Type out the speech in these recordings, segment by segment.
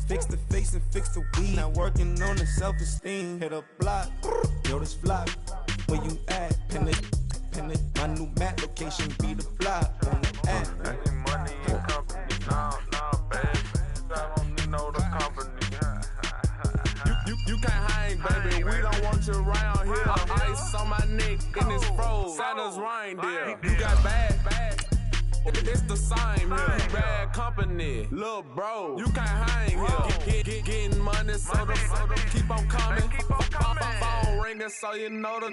Fix the face and fix the weed. Not working on the self-esteem. Hit a block, yo, this flock. Where you at? Pin it. My new map location be the block on the app. Money and company, no, baby. I don't need no the company. You can't hang, baby. We don't want you around here. Ice on my neck and it's froze. Santa's reindeer. You got bad. It's the same here. You bad company, little bro. You can't hang here. Getting money, so the keep on coming. Phone ringing, so you know the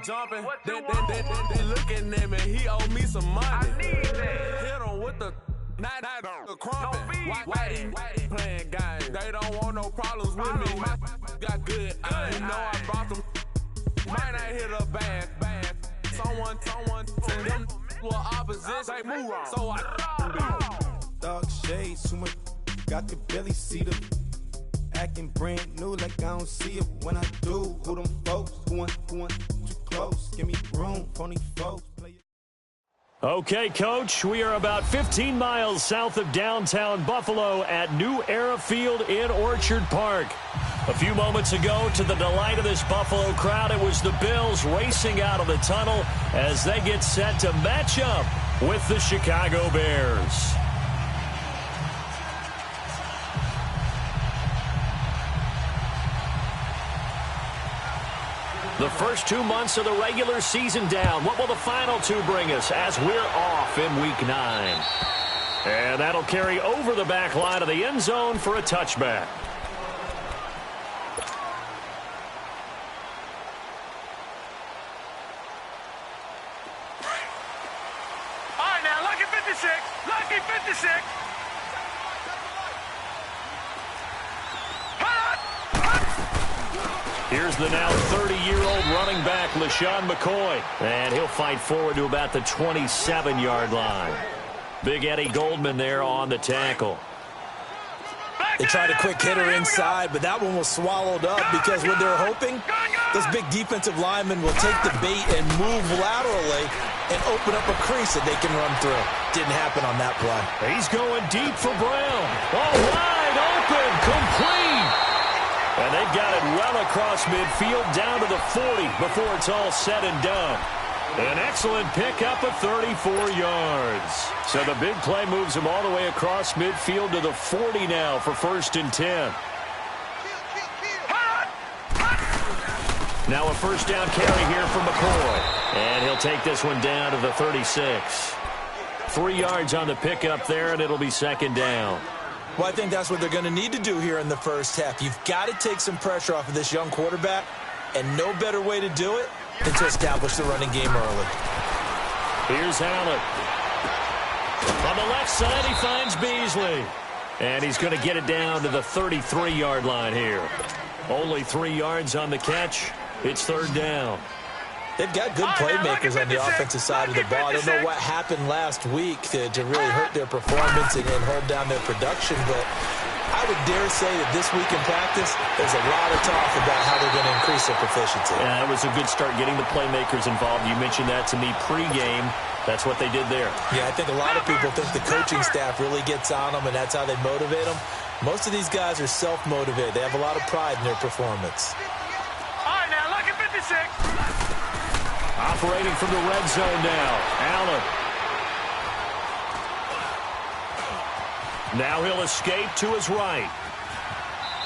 jumping. They looking at me. He owe me some money. Hit him with the. Not the crumpin'. Whitey playing games. They don't want no problems with me. Got good. I know I brought them. Might not hit a bad. Someone tell them well opposition. Move on. So I dog shades too much. Got the belly seater. Acting brand new like I don't see it when I do. Who them folks? Who want too close? Give me room, phony folks. Okay, Coach, we are about 15 miles south of downtown Buffalo at New Era Field in Orchard Park. A few moments ago, to the delight of this Buffalo crowd, it was the Bills racing out of the tunnel as they get set to match up with the Chicago Bears. The first 2 months of the regular season down. What will the final two bring us as we're off in Week 9? And that'll carry over the back line of the end zone for a touchback. All right, now, lucky 56. Lucky 56. Here's the now 30-year-old running back, LeSean McCoy. And he'll fight forward to about the 27-yard line. Big Eddie Goldman there on the tackle. They tried a quick hitter inside, but that one was swallowed up because what they're hoping, this big defensive lineman will take the bait and move laterally and open up a crease that they can run through. Didn't happen on that play. He's going deep for Brown. Oh, wide open, complete. And they've got it well across midfield down to the 40 before it's all said and done. An excellent pickup of 34 yards. So the big play moves him all the way across midfield to the 40 now for 1st and 10. Now a first down carry here for McCoy. And he'll take this one down to the 36. 3 yards on the pickup there, and it'll be 2nd down. Well, I think that's what they're going to need to do here in the first half. You've got to take some pressure off of this young quarterback, and no better way to do it than to establish the running game early. Here's Allen. On the left side, he finds Beasley. And he's going to get it down to the 33-yard line here. Only 3 yards on the catch. It's 3rd down. They've got good playmakers on the offensive side of the ball. I don't know what happened last week to really hurt their performance and hold down their production, but I would dare say that this week in practice, there's a lot of talk about how they're going to increase their proficiency. Yeah, it was a good start getting the playmakers involved. You mentioned that to me pregame. That's what they did there. Yeah, I think a lot of people think the coaching staff really gets on them, and that's how they motivate them. Most of these guys are self-motivated. They have a lot of pride in their performance. All right, now, lucky 56. Operating from the red zone now, Allen. Now he'll escape to his right.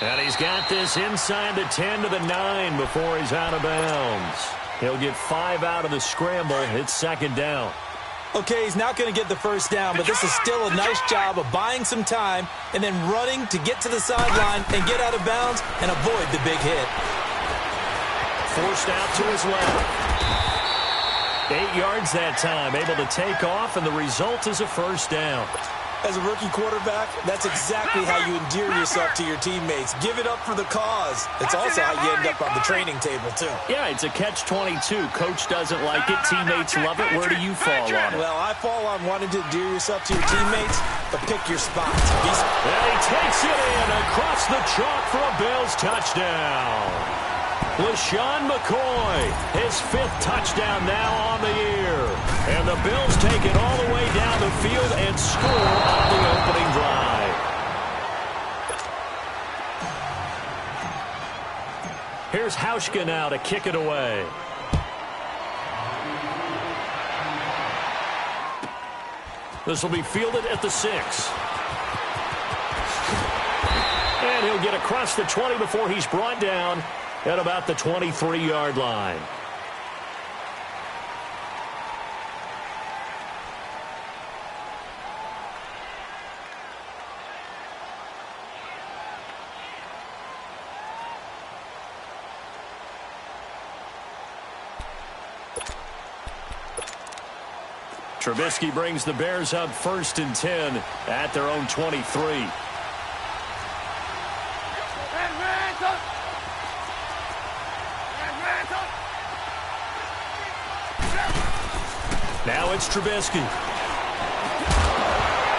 And he's got this inside the 10 to the 9 before he's out of bounds. He'll get 5 out of the scramble. It's 2nd down. Okay, he's not going to get the first down, but this is still a nice job of buying some time and then running to get to the sideline and get out of bounds and avoid the big hit. Forced out to his left. 8 yards that time, able to take off, and the result is a 1st down. As a rookie quarterback, that's exactly how you endear yourself to your teammates. Give it up for the cause. It's also how you end up on the training table, too. Yeah, it's a catch-22. Coach doesn't like it. Teammates love it. Where do you fall on it? Well, I fall on wanting to endear yourself to your teammates, but pick your spots. And he takes it in across the chalk for a Bills touchdown. LeSean McCoy, his 5th touchdown now on the year. And the Bills take it all the way down the field and score on the opening drive. Here's Hauschka now to kick it away. This will be fielded at the 6. And he'll get across the 20 before he's brought down at about the 23-yard line. Trubisky brings the Bears up 1st and 10 at their own 23. Now it's Trubisky.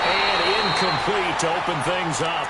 And incomplete to open things up.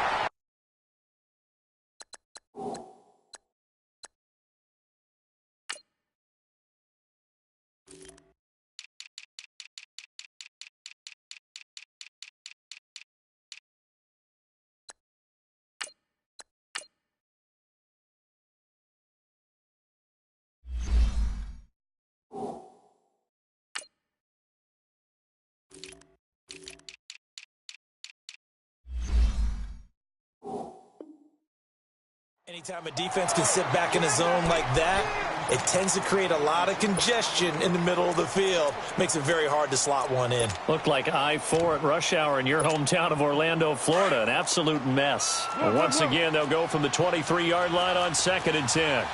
Anytime a defense can sit back in a zone like that, it tends to create a lot of congestion in the middle of the field. Makes it very hard to slot one in. Looked like I-4 at rush hour in your hometown of Orlando, Florida. An absolute mess. Once again, they'll go from the 23-yard line on 2nd and 10.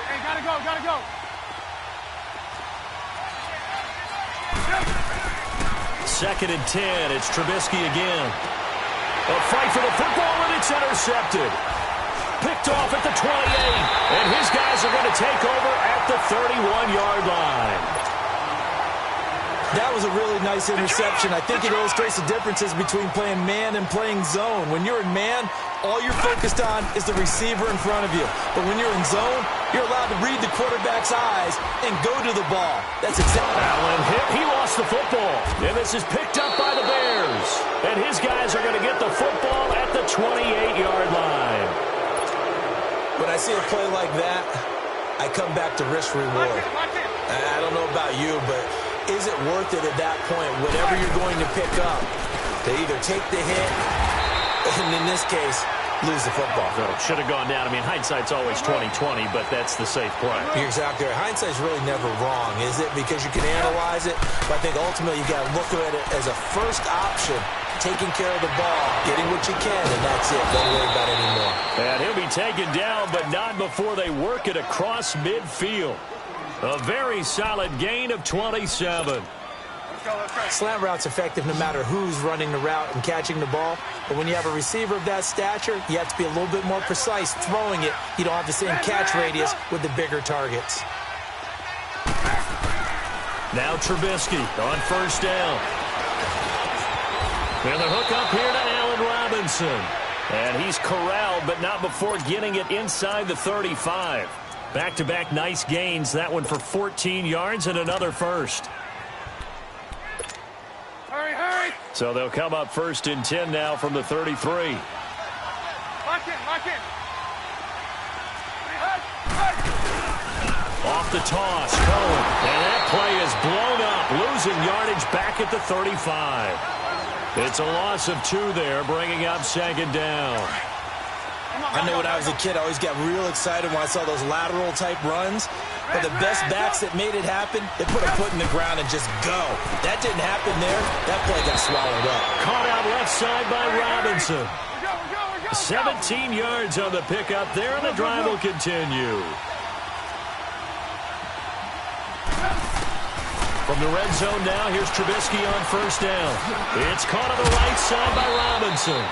Hey, gotta go, gotta go. 2nd and 10. It's Trubisky again. A fight for the football, and it's intercepted. Picked off at the 28, and his guys are going to take over at the 31-yard line. That was a really nice interception. I think it illustrates the differences between playing man and playing zone. When you're in man, all you're focused on is the receiver in front of you. But when you're in zone, you're allowed to read the quarterback's eyes and go to the ball. That's exactly. Allen hit. He lost the football. And this is picked up by the Bears. And his guys are going to get the football at the 28-yard line. When I see a play like that, I come back to risk-reward. I don't know about you, but is it worth it at that point, whatever you're going to pick up, to either take the hit, and in this case, lose the football? So it should have gone down. I mean, hindsight's always 20/20, but that's the safe play. You're exactly right. Hindsight's really never wrong, is it? Because you can analyze it, but I think ultimately you got to look at it as a first option, taking care of the ball, getting what you can, and that's it. Don't worry about it anymore. And he'll be taken down, but not before they work it across midfield. A very solid gain of 27. Slant route's effective no matter who's running the route and catching the ball. But when you have a receiver of that stature, you have to be a little bit more precise throwing it. You don't have the same catch radius with the bigger targets. Now Trubisky on 1st down. And the hook up here to Allen Robinson. And he's corralled, but not before getting it inside the 35. Back-to-back nice gains. That one for 14 yards and another first. Hurry, hurry. So they'll come up 1st and 10 now from the 33. Lock in, lock in. Off the toss, Cohen. And that play is blown up, losing yardage back at the 35. It's a loss of 2 there, bringing up 2nd down. I know when I was a kid, I always got real excited when I saw those lateral-type runs. But the best backs that made it happen, they put a foot in the ground and just go. That didn't happen there. That play got swallowed up. Caught out left side by Robinson. 17 yards on the pickup there, and the drive will continue. From the red zone now, here's Trubisky on 1st down. It's caught on the right side by Robinson.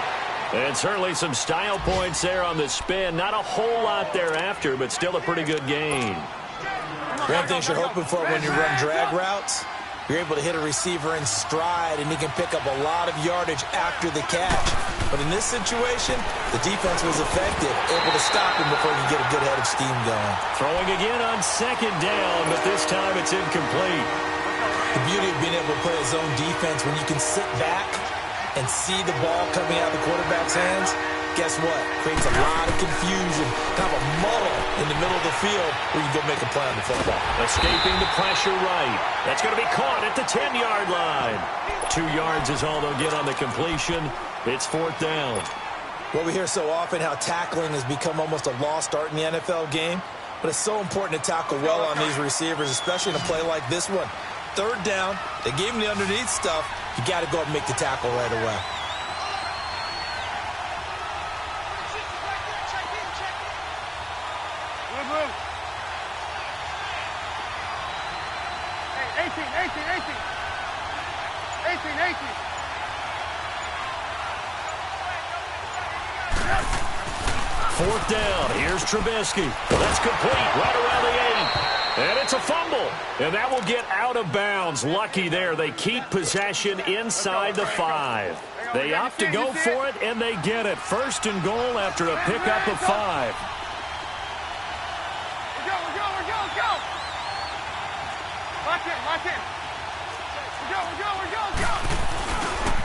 And certainly some style points there on the spin. Not a whole lot thereafter, but still a pretty good gain. One thing you're hoping for when you run drag routes, you're able to hit a receiver in stride, and he can pick up a lot of yardage after the catch. But in this situation, the defense was effective, able to stop him before he could get a good head of steam going. Throwing again on 2nd down, but this time it's incomplete. The beauty of being able to play a zone defense when you can sit back and see the ball coming out of the quarterback's hands guess what? Creates a lot of confusion, kind of a muddle in the middle of the field where you go make a play on the football. Escaping the pressure right. That's going to be caught at the 10-yard line. 2 yards is all they'll get on the completion. It's 4th down. Well, we hear so often how tackling has become almost a lost art in the NFL game, but it's so important to tackle well on these receivers, especially in a play like this one. 3rd down, they gave him the underneath stuff. You got to go and make the tackle right away. Hey, 18. Fourth down. Here's Trubisky. That's complete right around the 8. And it's a fumble. And that will get out of bounds. Lucky there. They keep possession inside the 5. They opt to go for it, and they get it. 1st and goal after a pickup of 5. We're go. Lock in. We're go.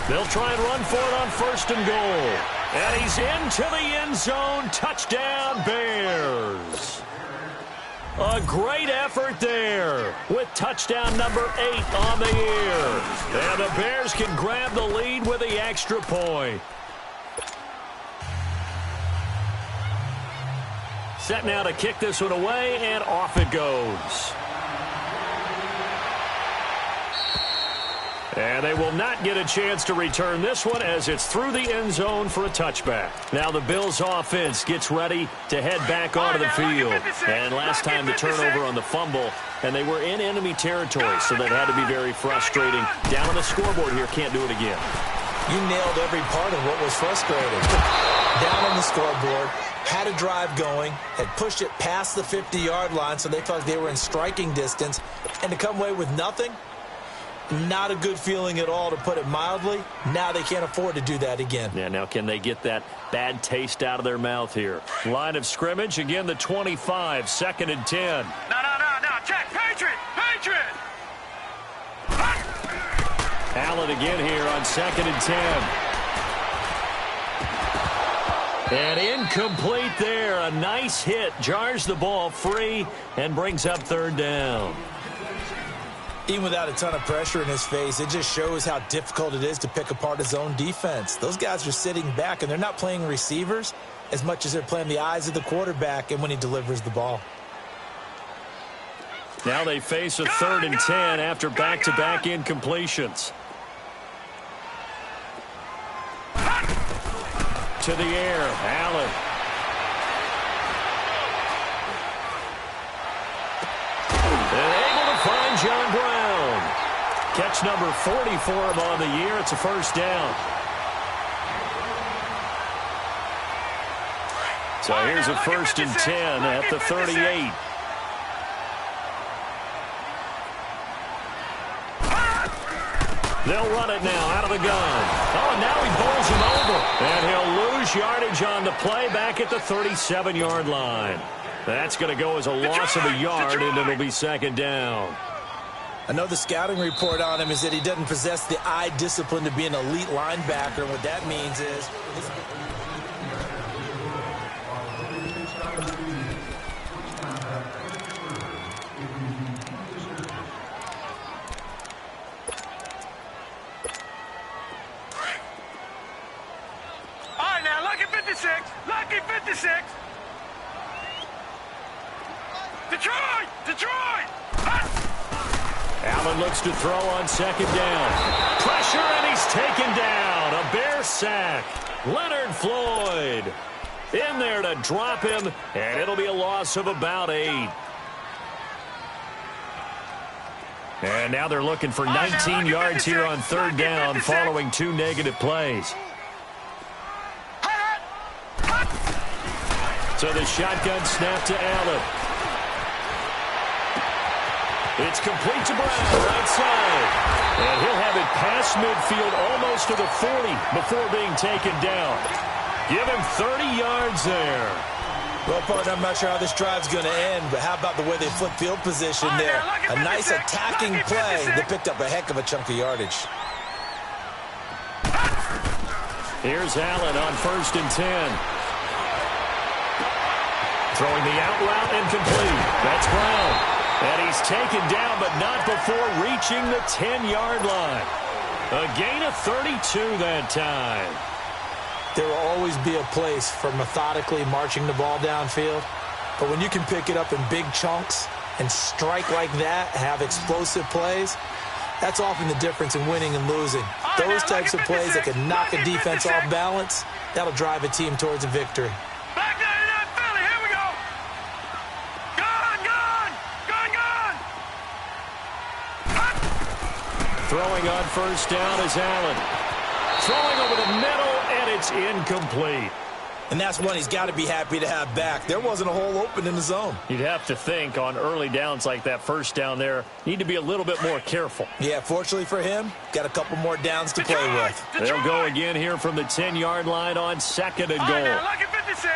They'll try and run for it on 1st and goal. And he's into the end zone. Touchdown, Bears. A great effort there with touchdown number 8 on the year. And the Bears can grab the lead with the extra point. Set now to kick this one away, and off it goes. And they will not get a chance to return this one as it's through the end zone for a touchback. Now the Bills offense gets ready to head back onto the field. And last time the turnover on the fumble, and they were in enemy territory, so that had to be very frustrating. Down on the scoreboard here, can't do it again. You nailed every part of what was frustrating. Down on the scoreboard, had a drive going, had pushed it past the 50-yard line, so they felt like they were in striking distance, and to come away with nothing, not a good feeling at all, to put it mildly. Now they can't afford to do that again. Yeah, now can they get that bad taste out of their mouth here? Line of scrimmage, again the 25, 2nd and 10. No. Check. Patriot. Allen again here on 2nd and 10. And incomplete there. A nice hit. Jars the ball free and brings up 3rd down. Even without a ton of pressure in his face, it just shows how difficult it is to pick apart his own defense. Those guys are sitting back, and they're not playing receivers as much as they're playing the eyes of the quarterback and when he delivers the ball. Now they face a 3rd and 10 after back-to-back incompletions. To the air, Allen. And able to find John Brown. Catch number 40 for him on the year. It's a 1st down. So here's a 1st and 10 at the 38. They'll run it now out of the gun. Oh, and now he bowls him over. And he'll lose yardage on the play back at the 37-yard line. That's going to go as a loss of a yard, and it'll be 2nd down. I know the scouting report on him is that he doesn't possess the eye discipline to be an elite linebacker. And what that means is... Lucky 56. Detroit. Allen looks to throw on 2nd down. Pressure, and he's taken down. A Bear sack. Leonard Floyd in there to drop him, and it'll be a loss of about 8. And now they're looking for 19 yards here on 3rd down following 2 negative plays. So the shotgun snap to Allen. It's complete to Brown, right side. And he'll have it past midfield almost to the 40 before being taken down. Give him 30 yards there. Well, partner, I'm not sure how this drive's going to end, but how about the way they flip field position there? A nice attacking play that picked up a heck of a chunk of yardage. Here's Allen on 1st and 10. Throwing the out route incomplete. That's Brown. And he's taken down, but not before reaching the 10-yard line. A gain of 32 that time. There will always be a place for methodically marching the ball downfield. But when you can pick it up in big chunks and strike like that, have explosive plays, that's often the difference in winning and losing. Those types of plays that can knock a defense off balance, that'll drive a team towards a victory. Back there in that Philly. Here we go. Gun. Throwing on 1st down is Allen. Throwing over the middle, and it's incomplete. And that's one he's got to be happy to have back. There wasn't a hole open in the zone. You'd have to think on early downs like that 1st down there, need to be a little bit more careful. Yeah, fortunately for him, got a couple more downs to play with. They'll go again here from the 10-yard line on 2nd and goal. Lucky 56.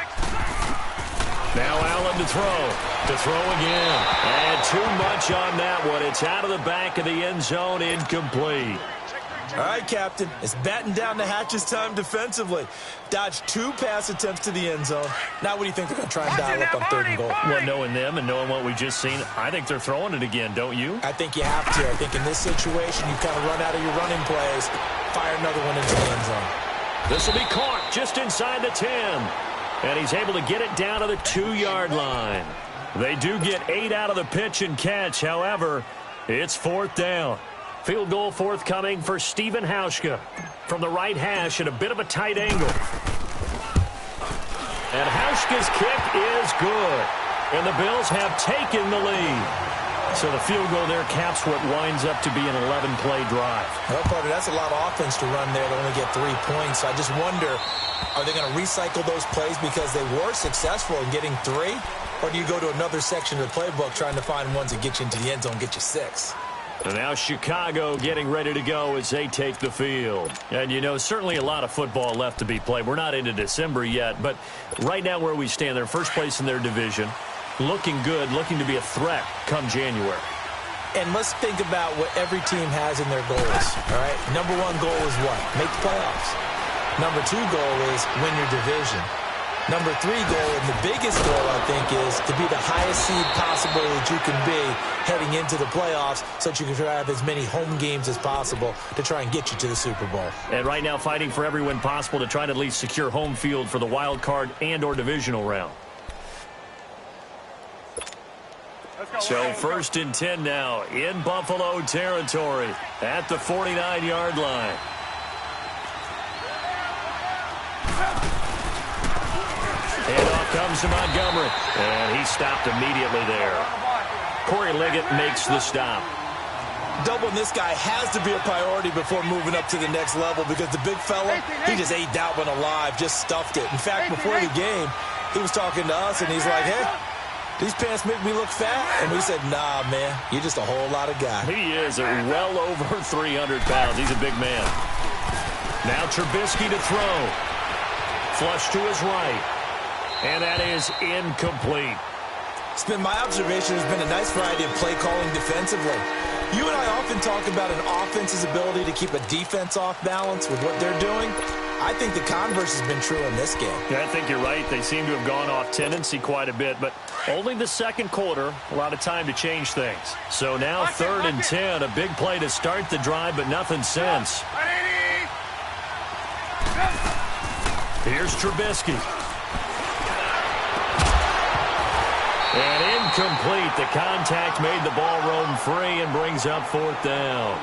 Now Allen to throw again. And too much on that one. It's out of the back of the end zone, incomplete. All right, Captain, it's batten down the hatches time defensively. Dodged 2 pass attempts to the end zone. Now what do you think they're going to try and dial up on 3rd and goal? Well, knowing them and knowing what we've just seen, I think they're throwing it again, don't you? I think you have to. I think in this situation, you kind of run out of your running plays, fire another one into the end zone. This will be caught just inside the 10. And he's able to get it down to the 2-yard line. They do get 8 out of the pitch and catch. However, it's 4th down. Field goal forthcoming for Stephen Hauschka from the right hash at a bit of a tight angle. And Hauschka's kick is good. And the Bills have taken the lead. So the field goal there caps what winds up to be an 11-play drive. Well, Carter, that's a lot of offense to run there to only get 3 points. So I just wonder, are they going to recycle those plays because they were successful in getting 3? Or do you go to another section of the playbook trying to find ones that get you into the end zone, get you 6? And now Chicago getting ready to go as they take the field. And, you know, certainly a lot of football left to be played. We're not into December yet, but right now where we stand, they're first place in their division. Looking good, looking to be a threat come January. And let's think about what every team has in their goals, all right? Number 1 goal is what? Make the playoffs. Number 2 goal is win your division. Number 3 goal, and the biggest goal, I think, is to be the highest seed possible that you can be heading into the playoffs so that you can try to have as many home games as possible to try and get you to the Super Bowl. And right now fighting for every win possible to try to at least secure home field for the wild card and or divisional round. So 1st and 10 now in Buffalo territory at the 49-yard line. Handoff comes to Montgomery, and he stopped immediately there. Corey Liggett makes the stop. Doubling this guy has to be a priority before moving up to the next level because the big fella, he just ate that one alive, just stuffed it. In fact, before the game, he was talking to us, and he's like, hey, these pants make me look fat? And we said, nah, man, you're just a whole lot of guy. He is well over 300 pounds. He's a big man. Now Trubisky to throw. Flush to his right. And that is incomplete. It's been my observation. There's been a nice variety of play calling defensively. You and I often talk about an offense's ability to keep a defense off balance with what they're doing. I think the converse has been true in this game. Yeah, I think you're right. They seem to have gone off tendency quite a bit, but only the 2nd quarter, a lot of time to change things. So now 3rd and 10, a big play to start the drive, but nothing since. Here's Trubisky. And incomplete. The contact made the ball roam free and brings up 4th down.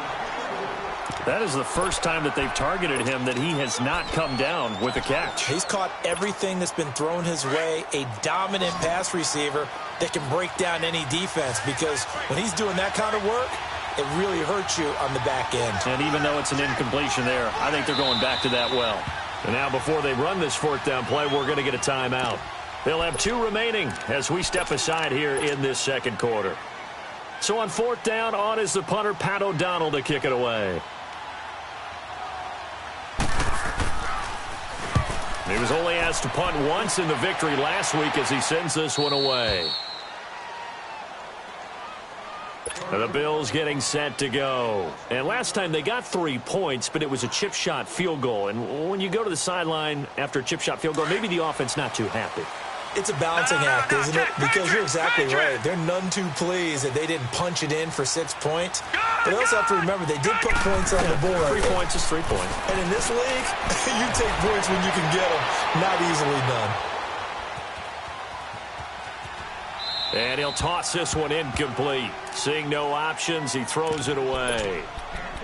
That is the first time that they've targeted him that he has not come down with a catch. He's caught everything that's been thrown his way, a dominant pass receiver that can break down any defense because when he's doing that kind of work, it really hurts you on the back end. And even though it's an incompletion there, I think they're going back to that well. And now before they run this 4th down play, we're going to get a timeout. They'll have 2 remaining as we step aside here in this 2nd quarter. So on 4th down, on is the punter, Pat O'Donnell, to kick it away. He was only asked to punt once in the victory last week as he sends this one away. And the Bills getting set to go. And last time they got 3 points, but it was a chip shot field goal. And when you go to the sideline after a chip shot field goal, maybe the offense not too happy. It's a balancing act, isn't it? Because you're exactly right. They're none too pleased that they didn't punch it in for 6 points. But they also have to remember they did put points on the board. 3 points is 3 points. And in this league, you take points when you can get them. Not easily done. And he'll toss this one incomplete. Seeing no options, he throws it away.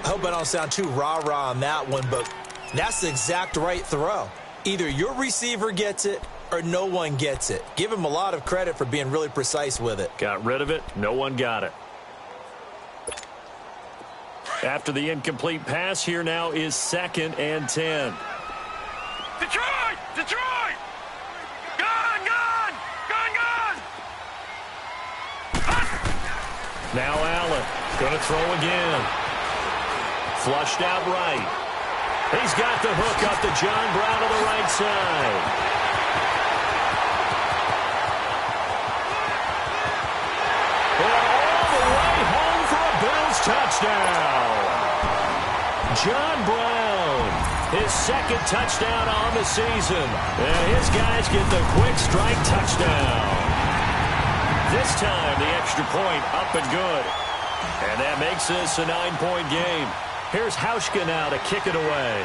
I hope I don't sound too rah-rah on that one, but that's the exact right throw. Either your receiver gets it or no one gets it. Give him a lot of credit for being really precise with it. Got rid of it. No one got it. After the incomplete pass, here now is 2nd and 10. Detroit! Detroit! Gone! Gone! Gone! Gone! Now Allen going to throw again. Flushed out right. He's got the hook up to John Brown to the right side. And all the way home for a Bills touchdown. John Brown, his 2nd touchdown on the season. And his guys get the quick strike touchdown. This time, the extra point up and good. And that makes this a 9-point game. Here's Hauschka now to kick it away.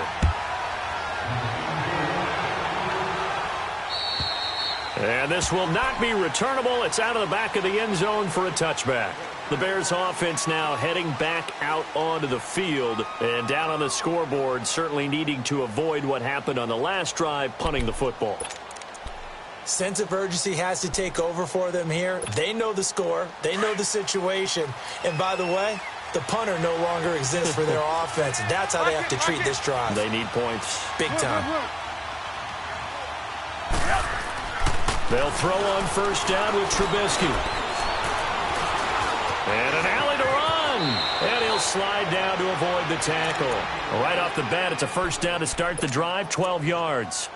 And this will not be returnable. It's out of the back of the end zone for a touchback. The Bears offense now heading back out onto the field and down on the scoreboard, certainly needing to avoid what happened on the last drive, punting the football. Sense of urgency has to take over for them here. They know the score. They know the situation. And by the way, the punter no longer exists for their offense. That's how they have to treat this drive. They need points. Big time. They'll throw on 1st down with Trubisky. And an alley to run. And he'll slide down to avoid the tackle. Right off the bat, it's a 1st down to start the drive, 12 yards.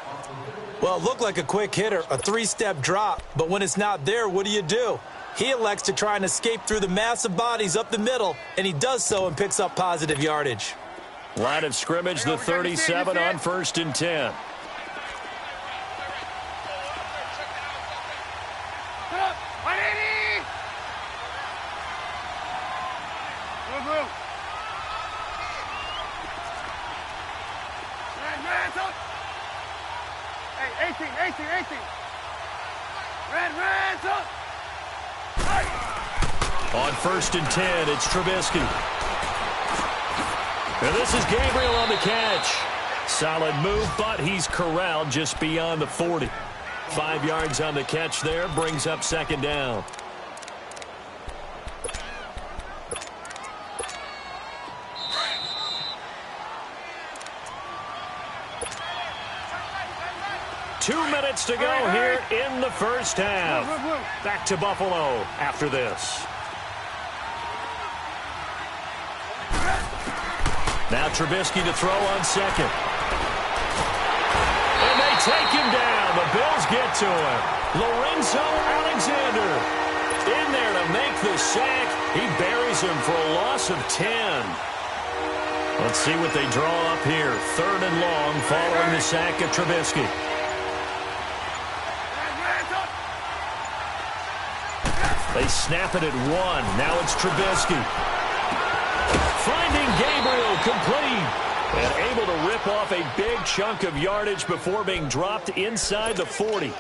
Well, it looked like a quick hitter, a 3-step drop. But when it's not there, what do? He elects to try and escape through the massive bodies up the middle, and he does so and picks up positive yardage. Line of scrimmage, the 37 on 1st and 10. Hey, 18. Red, up. On 1st and 10, it's Trubisky. And this is Gabriel on the catch. Solid move, but he's corralled just beyond the 40. 5 yards on the catch there, brings up 2nd down. Two minutes to go here in the 1st half. Back to Buffalo after this. Now Trubisky to throw on 2nd. And they take him down. The Bills get to him. Lorenzo Alexander in there to make the sack. He buries him for a loss of 10. Let's see what they draw up here. 3rd and long following the sack of Trubisky. They snap it at 1. Now it's Trubisky. Finding Gabriel complete. And able to rip off a big chunk of yardage before being dropped inside the 40.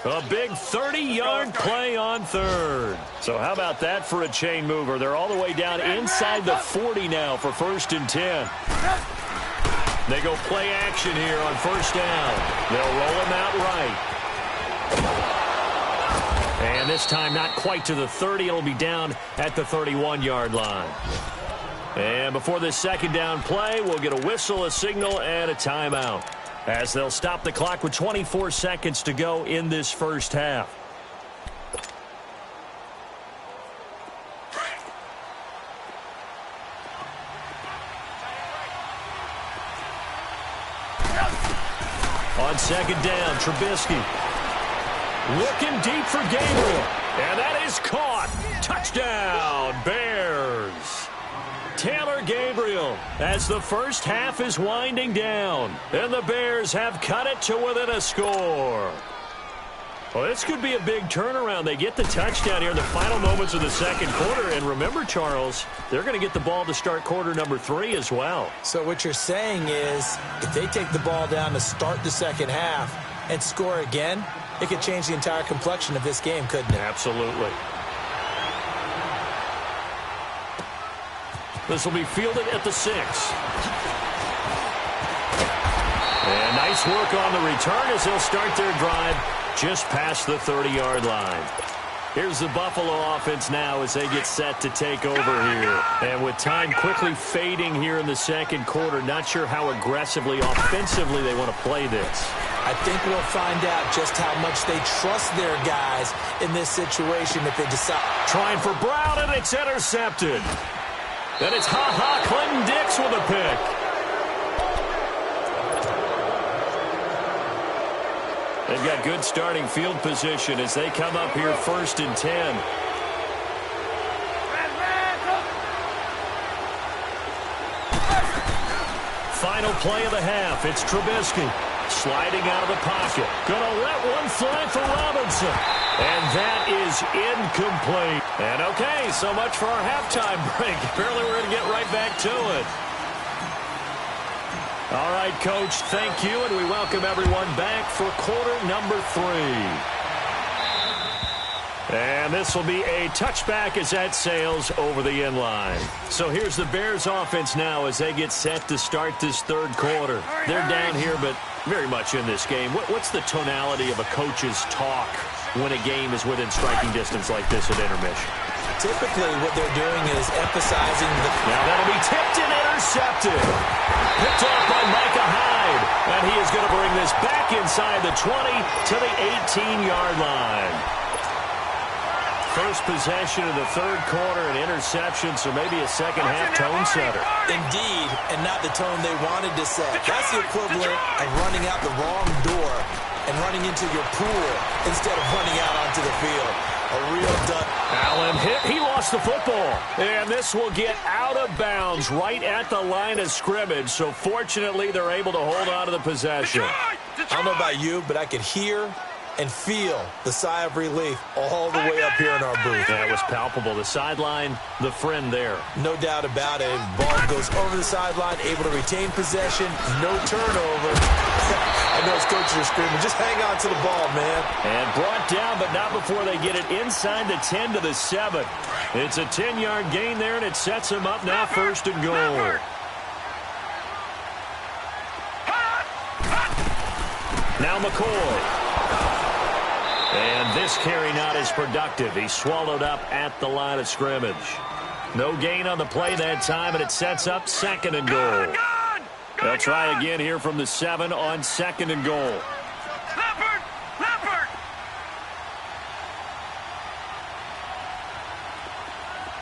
A big 30-yard play on 3rd. So how about that for a chain mover? They're all the way down inside the 40 now for 1st and 10. They go play action here on 1st down. They'll roll him out right. And this time not quite to the 30. It'll be down at the 31-yard line. And before this 2nd down play, we'll get a whistle, a signal, and a timeout, as they'll stop the clock with 24 seconds to go in this 1st half. On 2nd down, Trubisky looking deep for Gabriel, and that is caught. Touchdown, Bears. Taylor Gabriel as the first half is winding down. And the Bears have cut it to within a score. Well, this could be a big turnaround. They get the touchdown here in the final moments of the second quarter. And remember, Charles, they're going to get the ball to start quarter number 3 as well. So what you're saying is if they take the ball down to start the second half and score again, it could change the entire complexion of this game, couldn't it? Absolutely. This will be fielded at the 6. And nice work on the return as they'll start their drive just past the 30-yard line. Here's the Buffalo offense now as they get set to take over here. And with time quickly fading here in the second quarter, not sure how aggressively, offensively they want to play this. I think we'll find out just how much they trust their guys in this situation if they decide. Trying for Brown, and it's intercepted. Then it's Clinton Dix with a pick. They've got good starting field position as they come up here 1st and 10. Final play of the half. It's Trubisky sliding out of the pocket. Gonna let one fly for Robinson. And that is incomplete. And okay, so much for our halftime break. Apparently we're going to get right back to it. All right, Coach, thank you, and we welcome everyone back for quarter number 3. And this will be a touchback as that sails over the end line. So here's the Bears offense now as they get set to start this third quarter. They're down here, but very much in this game. What's the tonality of a coach's talk when a game is within striking distance like this at intermission? Typically, what they're doing is emphasizing the... Now that'll be tipped and intercepted. Picked off by Micah Hyde. And he is going to bring this back inside the 20 to the 18-yard line. First possession of the third quarter, an interception, so maybe a second-half tone setter. Indeed, and not the tone they wanted to set. That's the equivalent of running out the wrong door and running into your pool instead of running out onto the field. A real dud. Allen hit. He lost the football. And this will get out of bounds right at the line of scrimmage. So fortunately, they're able to hold on to the possession. I don't know about you, but I could hear and feel the sigh of relief all the way up here in our booth. That was palpable. The sideline, the friend there. No doubt about it. Ball goes over the sideline, able to retain possession, no turnover. I know his coaches are screaming, just hang on to the ball, man. And brought down, but not before they get it inside the 10 to the 7. It's a 10-yard gain there, and it sets them up now 1st and goal. Now McCoy. And this carry not as productive. He's swallowed up at the line of scrimmage. No gain on the play that time, and it sets up 2nd and goal. They'll try again here from the 7 on 2nd and goal. Leopard!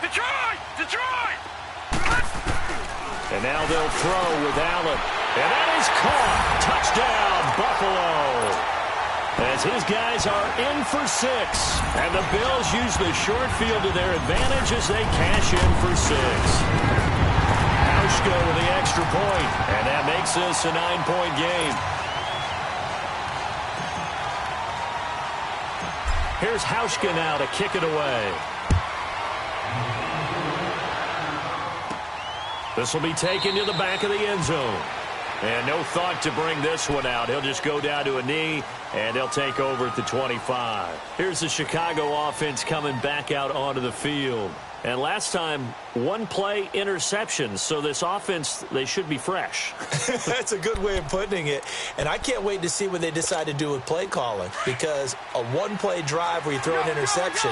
Detroit! And now they'll throw with Allen. And that is caught. Touchdown, Buffalo. As his guys are in for 6. And the Bills use the short field to their advantage as they cash in for 6. Hauschka with the extra point. And that makes this a 9-point game. Here's Hauschka now to kick it away. This will be taken to the back of the end zone. And no thought to bring this one out. He'll just go down to a knee, and they'll take over at the 25. Here's the Chicago offense coming back out onto the field. And last time, 1 play interception. So this offense, they should be fresh. That's a good way of putting it. And I can't wait to see what they decide to do with play calling. Because a 1-play drive where you throw an interception,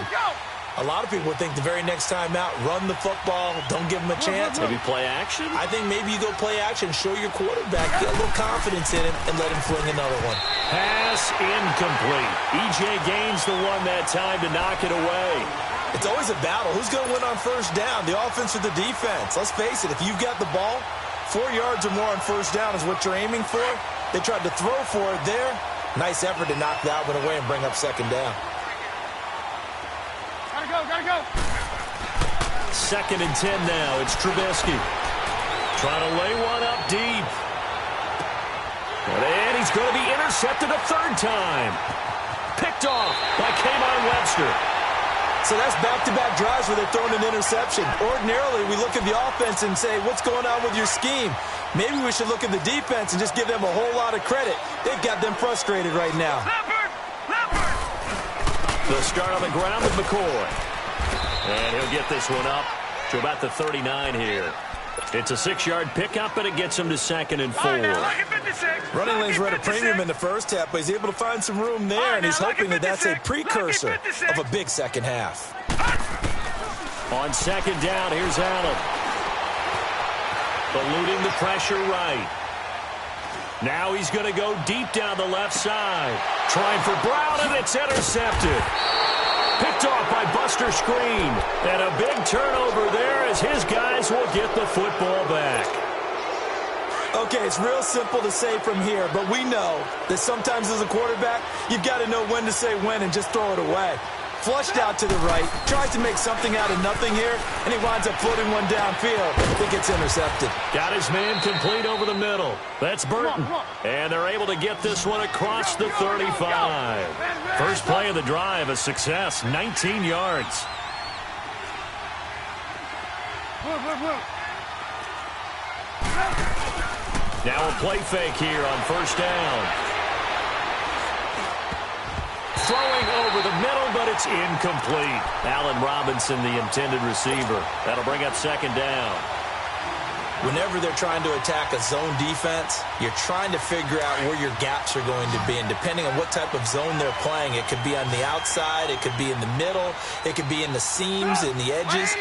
a lot of people would think the very next time out, run the football, don't give them a chance. Maybe play action? I think maybe you go play action, show your quarterback, get a little confidence in him, and let him fling another one. Pass incomplete. E.J. gains the one that time to knock it away. It's always a battle. Who's going to win on first down, the offense or the defense? Let's face it, if you've got the ball, 4 yards or more on first down is what you're aiming for. They tried to throw for it there. Nice effort to knock that one away and bring up 2nd down. Gotta go. 2nd and 10 now. It's Trubisky. Trying to lay one up deep. And he's going to be intercepted a 3rd time. Picked off by K'Von Webster. So that's back-to-back drives where they're throwing an interception. Ordinarily, we look at the offense and say, what's going on with your scheme? Maybe we should look at the defense and just give them a whole lot of credit. They've got them frustrated right now. They'll start on the ground with McCoy. And he'll get this one up to about the 39 here. It's a 6-yard pickup, and it gets him to 2nd and 4. Running lanes were at a premium in the first half, but he's able to find some room there, and he's hoping that that's a precursor of a big second half. On 2nd down, here's Allen. Eluding the pressure right. Now he's going to go deep down the left side. Trying for Brown, and it's intercepted. Picked off by Buster Screen. And a big turnover there as his guys will get the football back. Okay, it's real simple to say from here, but we know that sometimes as a quarterback, you've got to know when to say when and just throw it away. Flushed out to the right, tries to make something out of nothing here, and he winds up floating one downfield. I think it's intercepted. Got his man complete over the middle. That's Burton. And they're able to get this one across the 35. First play of the drive, a success, 19 yards. Now a play fake here on 1st down. Throwing over the middle, but it's incomplete. Allen Robinson, the intended receiver. That'll bring up 2nd down. Whenever they're trying to attack a zone defense, you're trying to figure out where your gaps are going to be. And depending on what type of zone they're playing, it could be on the outside, it could be in the middle, it could be in the seams, in the edges.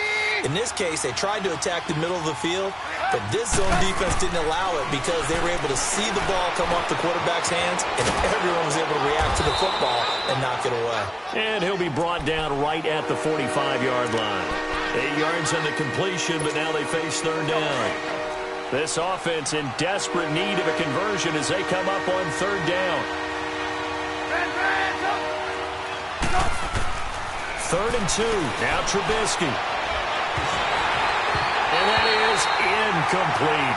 In this case, they tried to attack the middle of the field, but this zone defense didn't allow it because they were able to see the ball come off the quarterback's hands, and everyone was able to react to the football and knock it away. And he'll be brought down right at the 45-yard line. 8 yards on the completion, but now they face 3rd down. This offense in desperate need of a conversion as they come up on 3rd down. 3rd and 2. Now Trubisky. And that is incomplete.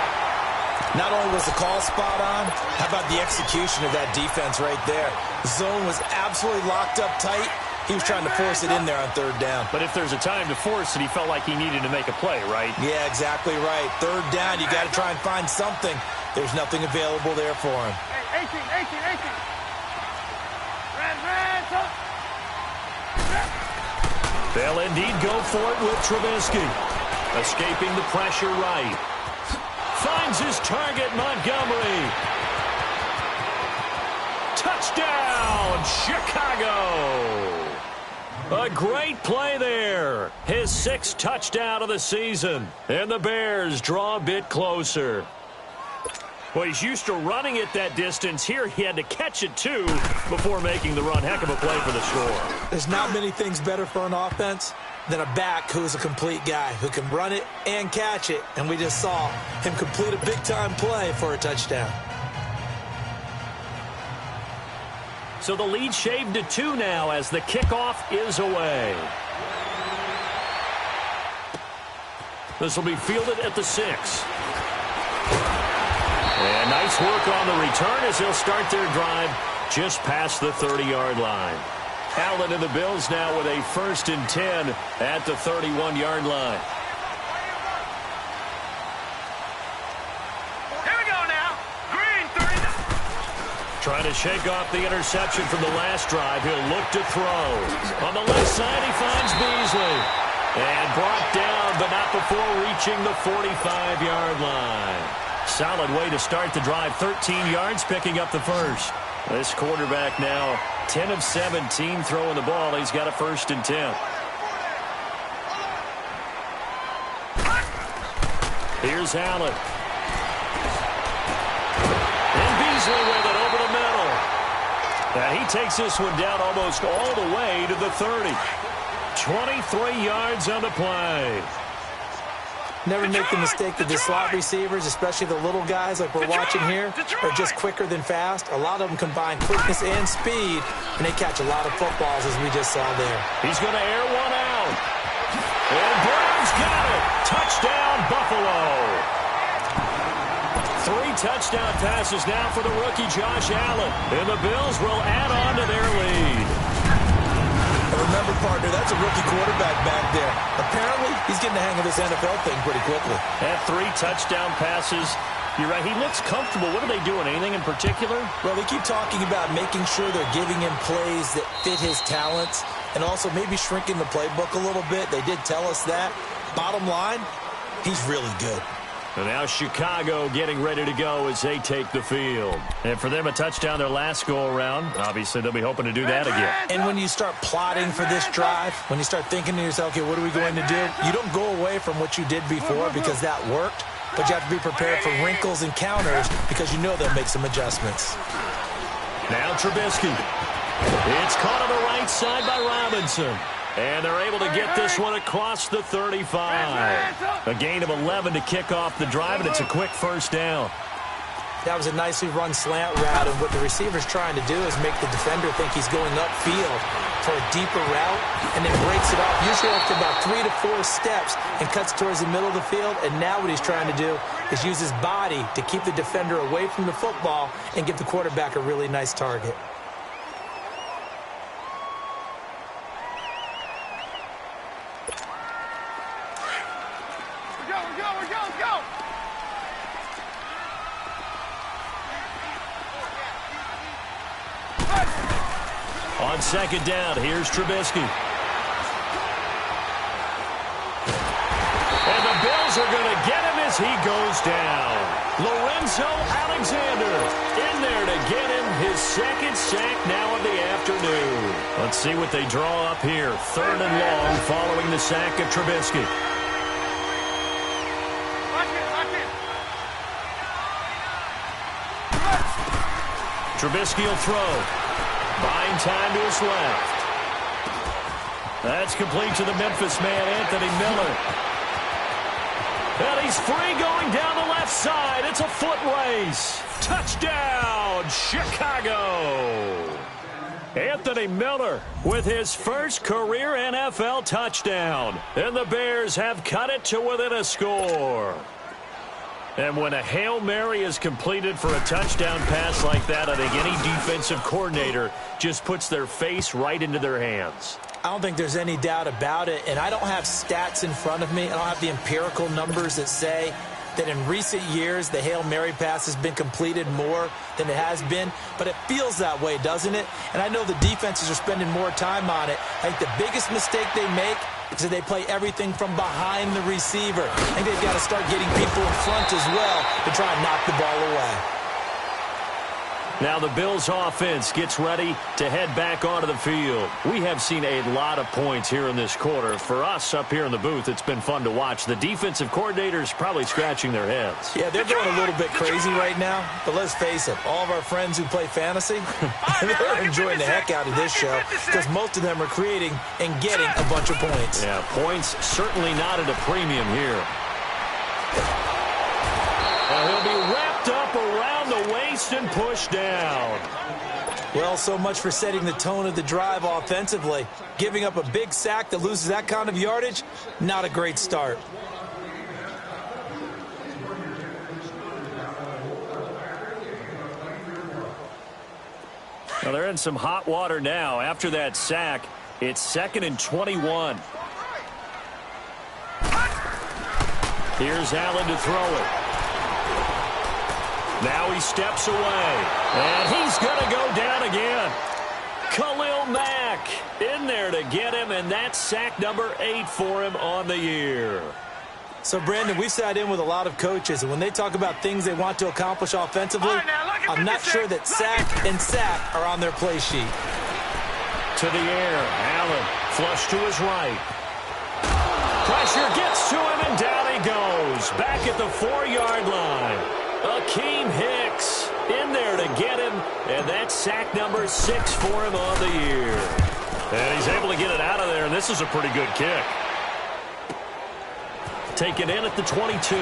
Not only was the call spot on, how about the execution of that defense right there? The zone was absolutely locked up tight. He was trying to force it in there on 3rd down. But if there's a time to force it, he felt like he needed to make a play, right? Yeah, exactly right. 3rd down, you got to try and find something. There's nothing available there for him. Hey, 18. They'll indeed go for it with Trubisky. Escaping the pressure right. Finds his target, Montgomery. Touchdown, Chicago. A great play there. His 6th touchdown of the season. And the Bears draw a bit closer. Well, he's used to running it that distance. Here he had to catch it, too, before making the run. Heck of a play for the score. There's not many things better for an offense than a back who is a complete guy, who can run it and catch it. And we just saw him complete a big-time play for a touchdown. So the lead shaved to 2 now as the kickoff is away. This will be fielded at the 6. And nice work on the return as they'll start their drive just past the 30-yard line. Allen and the Bills now with a 1st and 10 at the 31-yard line. Here we go now. Green 3. Trying to shake off the interception from the last drive. He'll look to throw. On the left side, he finds Beasley. And brought down, but not before reaching the 45-yard line. Solid way to start the drive. 13 yards, picking up the 1st. This quarterback now 10 of 17 throwing the ball. He's got a 1st and 10. Here's Allen. And Beasley with it over the middle. And he takes this one down almost all the way to the 30. 23 yards on the play. Never make the mistake that the slot receivers, especially the little guys like we're watching here, are just quicker than fast. A lot of them combine quickness and speed, and they catch a lot of footballs, as we just saw there. He's going to air one out. And Brown He's got it. Touchdown, Buffalo. 3 touchdown passes now for the rookie Josh Allen. And the Bills will add on to their lead. Remember, partner, that's a rookie quarterback back there. Apparently, he's getting the hang of this NFL thing pretty quickly. At 3 touchdown passes. You're right. He looks comfortable. What are they doing? Anything in particular? Well, they keep talking about making sure they're giving him plays that fit his talents and also maybe shrinking the playbook a little bit. They did tell us that. Bottom line, he's really good. And now Chicago getting ready to go as they take the field. And for them, a touchdown their last go-around. Obviously, they'll be hoping to do that again. And when you start plotting for this drive, when you start thinking to yourself, okay, what are we going to do? You don't go away from what you did before because that worked, but you have to be prepared for wrinkles and counters because you know they'll make some adjustments. Now Trubisky. It's caught on the right side by Robinson. And they're able to get this one across the 35. A gain of 11 to kick off the drive, and it's a quick first down. That was a nicely run slant route, and what the receiver's trying to do is make the defender think he's going upfield for a deeper route, and then breaks it off, usually after about 3 to 4 steps, and cuts towards the middle of the field. And now what he's trying to do is use his body to keep the defender away from the football and give the quarterback a really nice target. On second down, here's Trubisky. And the Bills are going to get him as he goes down. Lorenzo Alexander in there to get him his second sack now of the afternoon. Let's see what they draw up here. 3rd and long following the sack of Trubisky. Trubisky will throw. Buying time to his left. That's complete to the Memphis man, Anthony Miller. And he's free going down the left side. It's a foot race. Touchdown, Chicago. Anthony Miller with his first career NFL touchdown. And the Bears have cut it to within a score. And when a Hail Mary is completed for a touchdown pass like that, I think any defensive coordinator just puts their face right into their hands. I don't think there's any doubt about it, and I don't have stats in front of me. I don't have the empirical numbers that say that in recent years the Hail Mary pass has been completed more than it has been, but it feels that way, doesn't it? And I know the defenses are spending more time on it. I think the biggest mistake they make is that they play everything from behind the receiver. I think they've got to start getting people in front as well to try and knock the ball away. Now the Bills offense gets ready to head back onto the field. We have seen a lot of points here in this quarter. For us up here in the booth, it's been fun to watch. The defensive coordinators probably scratching their heads. Yeah, they're going a little bit crazy right now, but let's face it, all of our friends who play fantasy, they're enjoying the heck out of this show because most of them are creating and getting a bunch of points. Yeah, points certainly not at a premium here. Now he'll be wrapped up around the waist and pushed down. Well, so much for setting the tone of the drive offensively. Giving up a big sack that loses that kind of yardage, not a great start. Well, they're in some hot water now. After that sack, it's 2nd and 21. Here's Allen to throw it. Now he steps away, and he's going to go down again. Khalil Mack in there to get him, and that's sack number 8 for him on the year. So, Brandon, we've sat in with a lot of coaches, and when they talk about things they want to accomplish offensively, I'm not sure that sack and sack are on their play sheet. To the air, Allen flush to his right. Pressure gets to him, and down he goes. Back at the 4-yard line. Akeem Hicks in there to get him, and that's sack number 6 for him on the year. And he's able to get it out of there, and this is a pretty good kick. Taken in at the 22.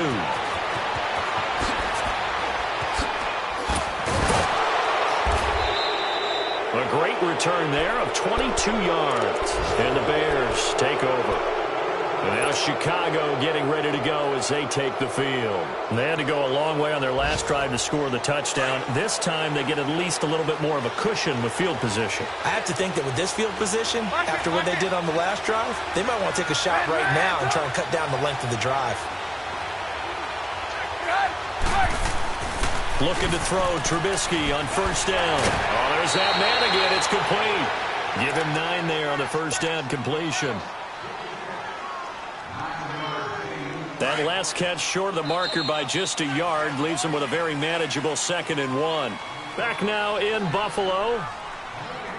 A great return there of 22 yards. And the Bears take over. And now Chicago getting ready to go as they take the field. And they had to go a long way on their last drive to score the touchdown. This time they get at least a little bit more of a cushion with field position. I have to think that with this field position, after what they did on the last drive, they might want to take a shot right now and try and cut down the length of the drive. Looking to throw Trubisky on first down. Oh, there's that man again. It's complete. Give him 9 there on the first down completion. That last catch short of the marker by just a yard leaves him with a very manageable 2nd and 1. Back now in Buffalo.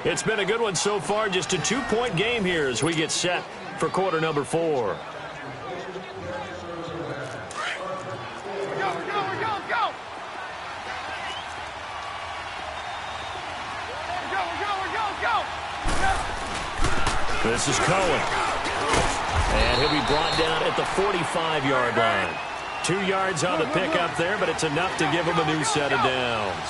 It's been a good one so far. Just a 2-point game here as we get set for quarter number 4. This is Cohen. And he'll be brought down at the 45-yard line. 2 yards on the pickup there, but it's enough to give him a new set of downs.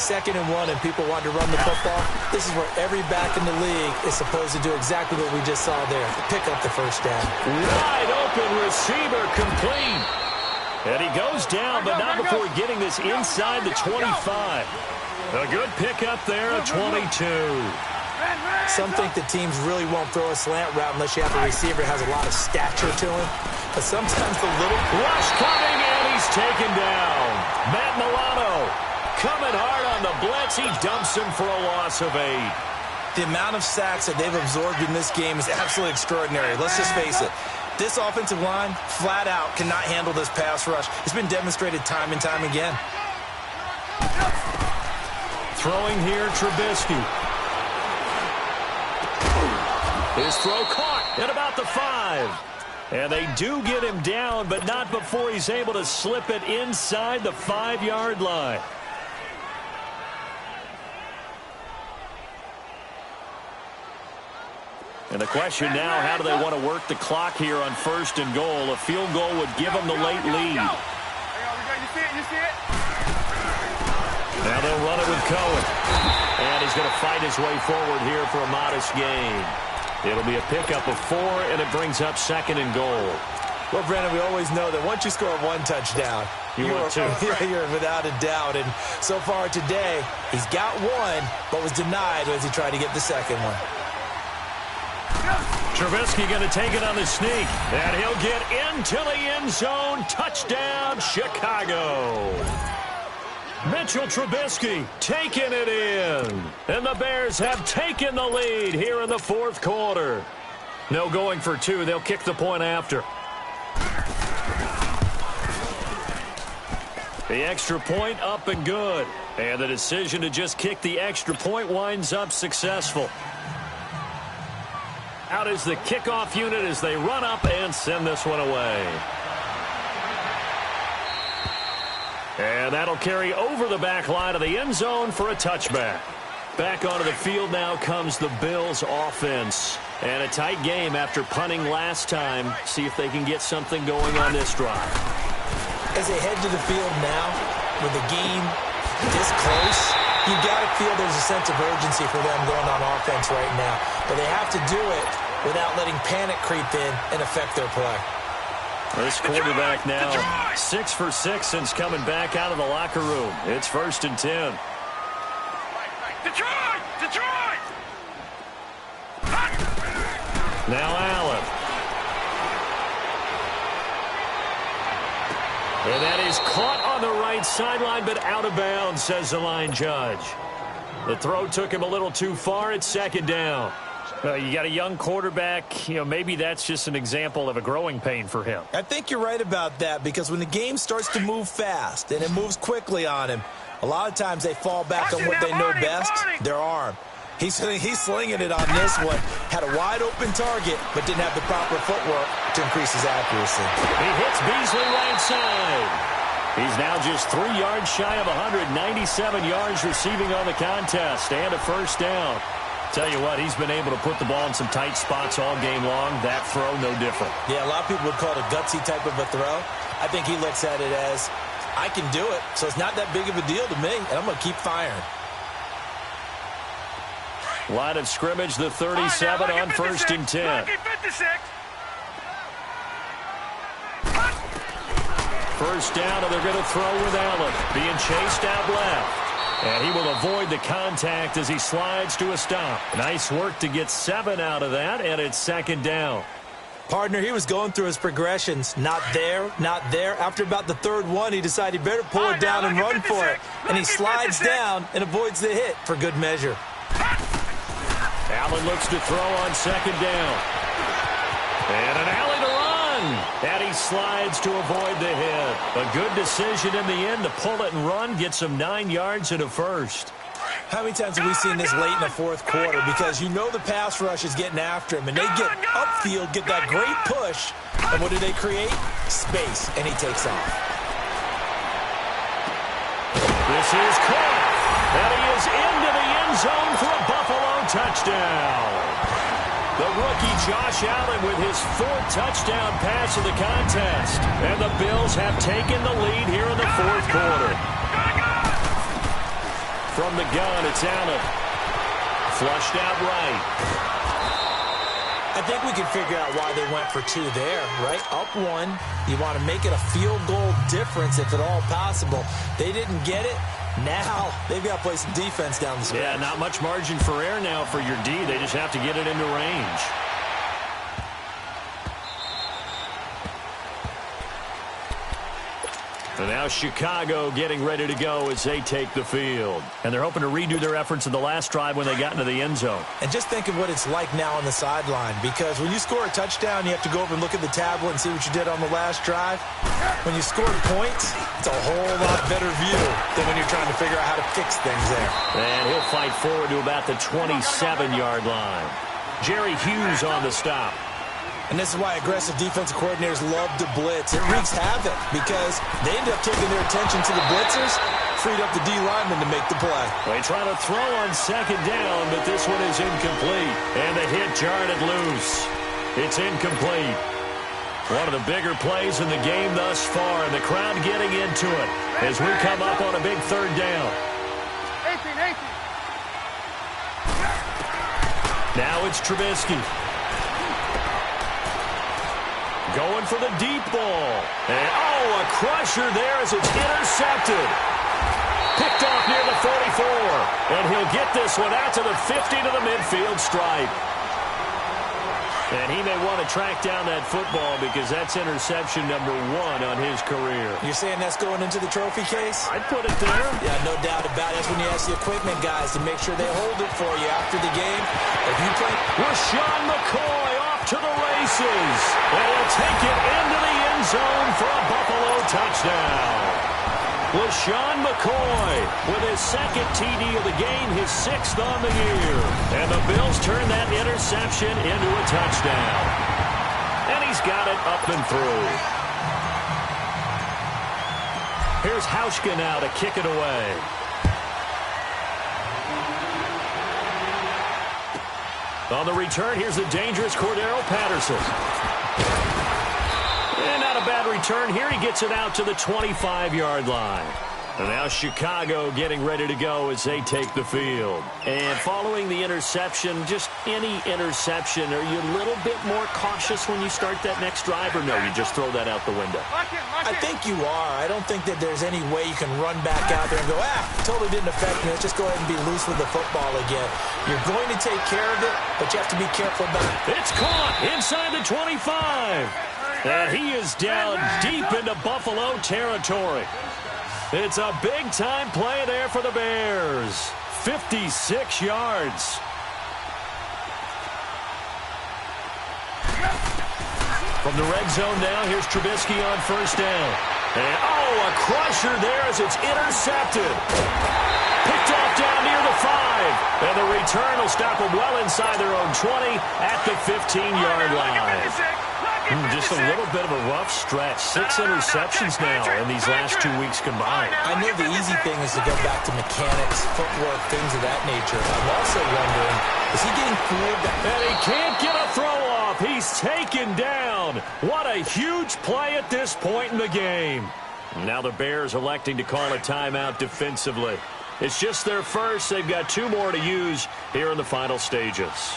2nd and 1 and people want to run the football. This is where every back in the league is supposed to do exactly what we just saw there. Pick up the first down. Wide open receiver complete. And he goes down, but not before getting this inside the 25. A good pickup there at 22. Some think that teams really won't throw a slant route unless you have a receiver who has a lot of stature to him. But sometimes the little... Rush coming, and he's taken down. Matt Milano coming hard on the blitz. He dumps him for a loss of 8. The amount of sacks that they've absorbed in this game is absolutely extraordinary. Let's just face it. This offensive line, flat out, cannot handle this pass rush. It's been demonstrated time and time again. Throwing here, Trubisky. His throw caught at about the 5. And they do get him down, but not before he's able to slip it inside the 5-yard line. And the question now, how do they want to work the clock here on 1st and goal? A field goal would give them the late lead. You see it? Now they'll run it with Cohen. And he's going to fight his way forward here for a modest gain. It'll be a pickup of 4, and it brings up 2nd and goal. Well, Brandon, we always know that once you score 1 touchdown, you're without a doubt. And so far today, he's got 1, but was denied as he tried to get the 2nd one. Trubisky going to take it on the sneak, and he'll get into the end zone. Touchdown, Chicago. Mitchell Trubisky taking it in. And the Bears have taken the lead here in the 4th quarter. No going for 2. They'll kick the point after. The extra point up and good. And the decision to just kick the extra point winds up successful. Out is the kickoff unit as they run up and send this one away. And that'll carry over the back line of the end zone for a touchback. Back onto the field now comes the Bills offense. And a tight game after punting last time. See if they can get something going on this drive. As they head to the field now, with the game this close, you've got to feel there's a sense of urgency for them going on offense right now. But they have to do it without letting panic creep in and affect their play. This quarterback now 6 for 6 since coming back out of the locker room. It's 1st and 10. Detroit! Now Allen. And that is caught on the right sideline, but out of bounds, says the line judge. The throw took him a little too far. It's 2nd down. You got a young quarterback, maybe that's just an example of a growing pain for him. I think you're right about that, because when the game starts to move fast and it moves quickly on him, a lot of times they fall back on what they know best, their arm. He's slinging it on this one. Had a wide open target, but didn't have the proper footwork to increase his accuracy. He hits Beasley right side. He's now just 3 yards shy of 197 yards receiving on the contest and a first down. Tell you what, he's been able to put the ball in some tight spots all game long. That throw, no different. Yeah, a lot of people would call it a gutsy type of a throw. I think he looks at it as, I can do it, so it's not that big of a deal to me, and I'm going to keep firing. Line of scrimmage, the 37 on 1st and 10. first down, and they're going to throw with Allen. Being chased out left. And he will avoid the contact as he slides to a stop. Nice work to get 7 out of that, and it's second down. Partner, he was going through his progressions. Not there, not there. After about the third one, he decided he better pull it down and run for it. And he slides down and avoids the hit for good measure. Allen looks to throw on second down. And an alley to run. And he slides to avoid the hit. A good decision in the end to pull it and run. Gets him 9 yards and a first. How many times have we seen this late in the fourth quarter? Because you know the pass rush is getting after him. And they get upfield, get that great push. And what do they create? Space. And he takes off. This is caught. And he is into the end zone for a Buffalo touchdown. The rookie Josh Allen with his 4th touchdown pass of the contest. And the Bills have taken the lead here in the fourth quarter. From the gun, it's Allen. Flushed out right. I think we can figure out why they went for 2 there, right? Up 1. You want to make it a field goal difference if at all possible. They didn't get it. Now they've got to play some defense down the stretch. Yeah, not much margin for error now for your D. They just have to get it into range. And now Chicago getting ready to go as they take the field. And they're hoping to redo their efforts in the last drive when they got into the end zone. And just think of what it's like now on the sideline, because when you score a touchdown, you have to go over and look at the tablet and see what you did on the last drive. When you score points, it's a whole lot better view than when you're trying to figure out how to fix things there. And he'll fight forward to about the 27-yard line. Jerry Hughes on the stop. And this is why aggressive defensive coordinators love to blitz. It wreaks havoc because they end up taking their attention to the blitzers, freed up the D lineman to make the play. They try to throw on second down, but this one is incomplete. And the hit jarred it loose. It's incomplete. One of the bigger plays in the game thus far, and the crowd getting into it as we come up on a big third down. 18. Now it's Trubisky. Going for the deep ball. And, a crusher there as it's intercepted. Picked off near the 44. And he'll get this one out to the 50 to the midfield stripe. And he may want to track down that football because that's interception number 1 on his career. You're saying that's going into the trophy case? I'd put it there. Yeah, no doubt about it. That's when you ask the equipment guys to make sure they hold it for you after the game. If you play... LaShawn McCoy off to the races. And he'll take it into the end zone for a Buffalo touchdown. LaShawn McCoy with his 2nd TD of the game, his 6th on the year. And the Bills turn that interception into a touchdown. And he's got it up and through. Here's Hauschka now to kick it away. On the return, here's the dangerous Cordero Patterson. And not a bad return here. He gets it out to the 25-yard line. And now Chicago getting ready to go as they take the field. And following the interception, just any interception, are you a little bit more cautious when you start that next drive, or no, you just throw that out the window? I think you are. I don't think that there's any way you can run back out there and go, totally didn't affect me. Let's just go ahead and be loose with the football again. You're going to take care of it, but you have to be careful about it. It's caught inside the 25. And he is down deep into Buffalo territory. It's a big-time play there for the Bears. 56 yards. From the red zone now, here's Trubisky on first down. And, a crusher there as it's intercepted. Picked off down near the 5. And the return will stop them well inside their own 20 at the 15-yard line. Just a little bit of a rough stretch. 6 interceptions now in these last 2 weeks combined. I know the easy thing is to go back to mechanics, footwork, things of that nature. I'm also wondering, is he getting fooled? And he can't get a throw off. He's taken down. What a huge play at this point in the game. Now the Bears electing to call a timeout defensively. It's just their first. They've got 2 more to use here in the final stages.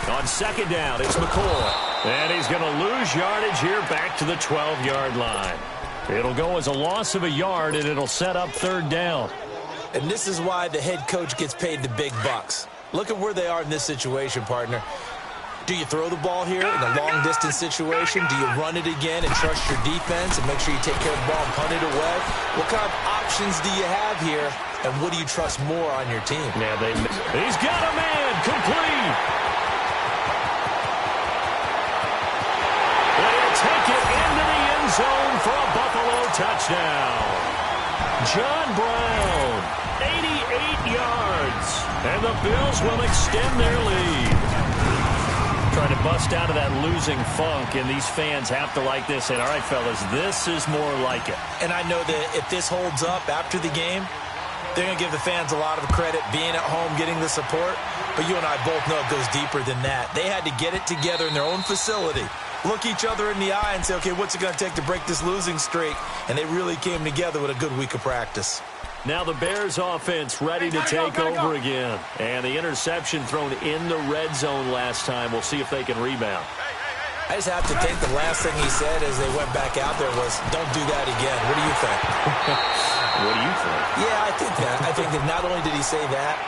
On second down, it's McCoy. And he's going to lose yardage here back to the 12-yard line. It'll go as a loss of a yard, and it'll set up third down. And this is why the head coach gets paid the big bucks. Look at where they are in this situation, partner. Do you throw the ball here in a long-distance situation? Do you run it again and trust your defense and make sure you take care of the ball and punt it away? What kind of options do you have here, and what do you trust more on your team? Yeah, he's got a man complete. They'll take it into the end zone for a Buffalo touchdown. John Brown, 88 yards, and the Bills will extend their lead. Trying to bust out of that losing funk, and these fans have to like this. And all right, fellas, this is more like it. And I know that if this holds up after the game, they're going to give the fans a lot of credit being at home, getting the support. But you and I both know it goes deeper than that. They had to get it together in their own facility, look each other in the eye and say, okay, what's it going to take to break this losing streak? And they really came together with a good week of practice. Now the Bears offense ready to take over again. And the interception thrown in the red zone last time. We'll see if they can rebound. I just have to think the last thing he said as they went back out there was, don't do that again. What do you think? What do you think? Yeah, I think that. I think that not only did he say that,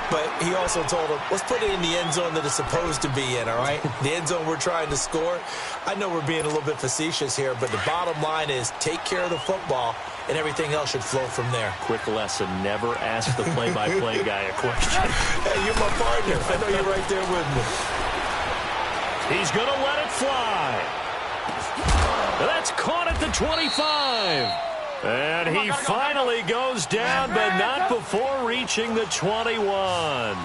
but he also told him, let's put it in the end zone that it's supposed to be in, all right? The end zone we're trying to score. I know we're being a little bit facetious here, but the bottom line is take care of the football, and everything else should flow from there. Quick lesson, never ask the play-by-play guy a question. Hey, you're my partner. I know you're right there with me. He's going to let it fly. That's caught at the 25. And he finally goes down, but not before reaching the 21.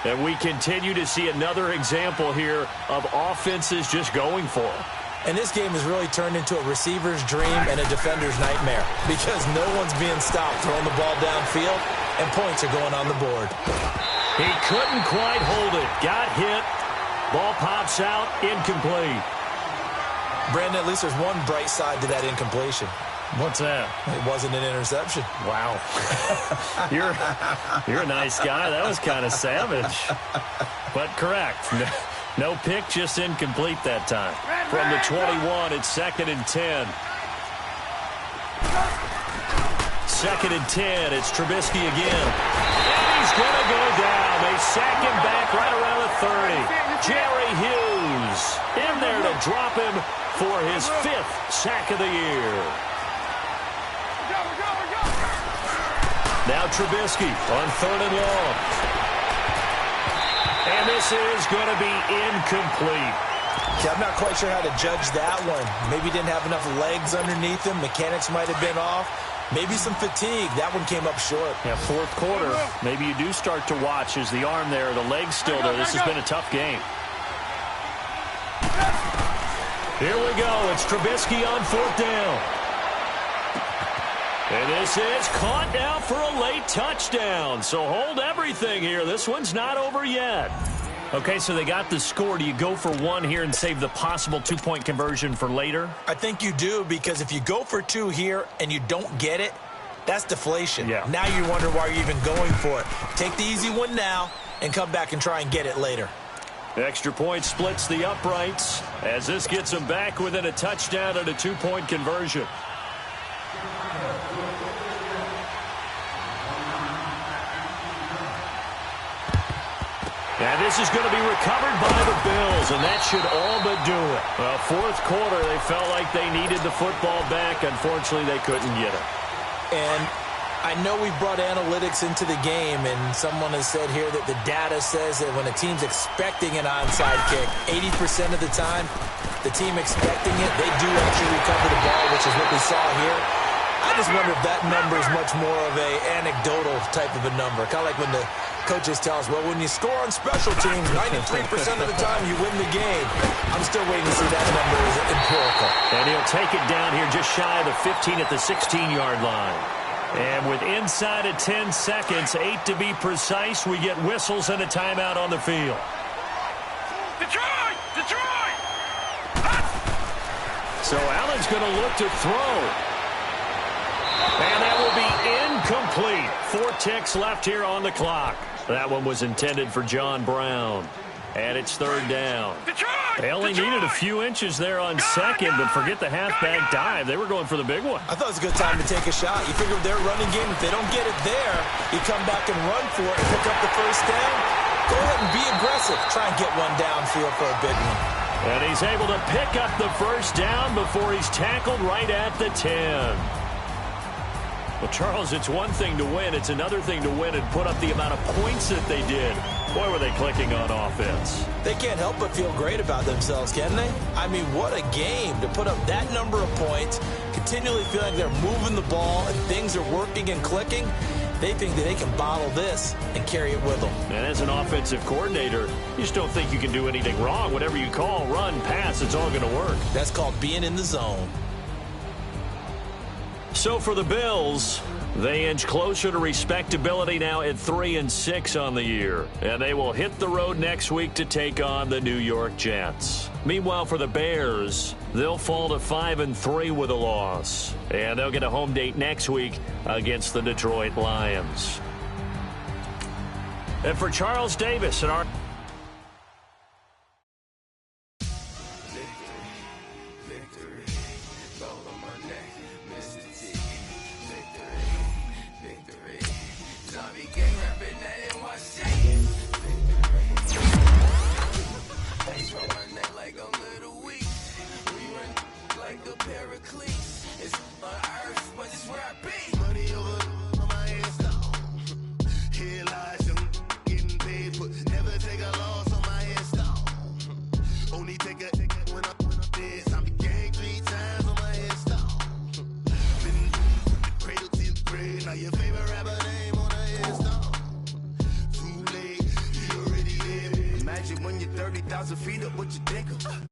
And we continue to see another example here of offenses just going for it. And this game has really turned into a receiver's dream and a defender's nightmare because no one's being stopped throwing the ball downfield, and points are going on the board. He couldn't quite hold it. Got hit. Ball pops out. Incomplete. Brandon, at least there's one bright side to that incompletion. What's that? It wasn't an interception. Wow. You're a nice guy. That was kind of savage. But correct. No pick, just incomplete that time. From the 21, it's 2nd and 10. 2nd and 10, it's Trubisky again. And he's going to go down. They sack him back right around the 30. Jerry Hughes in there to drop him for his 5th sack of the year. Now Trubisky on 3rd and long. And this is going to be incomplete. Yeah, I'm not quite sure how to judge that one. Maybe he didn't have enough legs underneath him. Mechanics might have been off. Maybe some fatigue. That one came up short. Yeah, 4th quarter. Maybe you do start to watch as the arm there, the leg's still there. This has been a tough game. Here we go. It's Trubisky on 4th down. And this is caught now for a late touchdown. So hold everything here. This one's not over yet. Okay, so they got the score. Do you go for one here and save the possible 2-point conversion for later? I think you do, because if you go for 2 here and you don't get it, that's deflation. Yeah. Now you wonder why you're even going for it. Take the easy one now and come back and try and get it later. Extra point splits the uprights as this gets them back within a touchdown and a 2-point conversion. And this is going to be recovered by the Bills, and that should all but do it. Well, 4th quarter, they felt like they needed the football back. Unfortunately, they couldn't get it. And I know we brought analytics into the game, and someone has said here that the data says that when a team's expecting an onside kick, 80% of the time, the team expecting it, they do actually recover the ball, which is what we saw here. I just wonder if that number is much more of a anecdotal type of a number. Kind of like when the coaches tell us, well, when you score on special teams, 93% of the time you win the game. I'm still waiting to see that number is empirical. And he'll take it down here just shy of the 15 at the 16-yard line. And with inside of 10 seconds, 8 to be precise, we get whistles and a timeout on the field. Detroit! Detroit! So Allen's going to look to throw. And that will be incomplete. 4 ticks left here on the clock. That one was intended for John Brown. And it's third down. They only needed a few inches there on second, but forget the halfback dive. They were going for the big one. I thought it was a good time to take a shot. You figure with their running game, if they don't get it there, you come back and run for it and pick up the first down. Go ahead and be aggressive. Try and get one downfield for a big one. And he's able to pick up the first down before he's tackled right at the 10. Well, Charles, it's one thing to win. It's another thing to win and put up the amount of points that they did. Boy, were they clicking on offense. They can't help but feel great about themselves, can they? I mean, what a game to put up that number of points, continually feeling like they're moving the ball and things are working and clicking. They think that they can bottle this and carry it with them. And as an offensive coordinator, you just don't think you can do anything wrong. Whatever you call, run, pass, it's all going to work. That's called being in the zone. So for the Bills, they inch closer to respectability now at 3-6 on the year. And they will hit the road next week to take on the New York Jets. Meanwhile, for the Bears, they'll fall to 5-3 with a loss. And they'll get a home date next week against the Detroit Lions. And for Charles Davis and our... When you're 30,000 feet up, what you think of?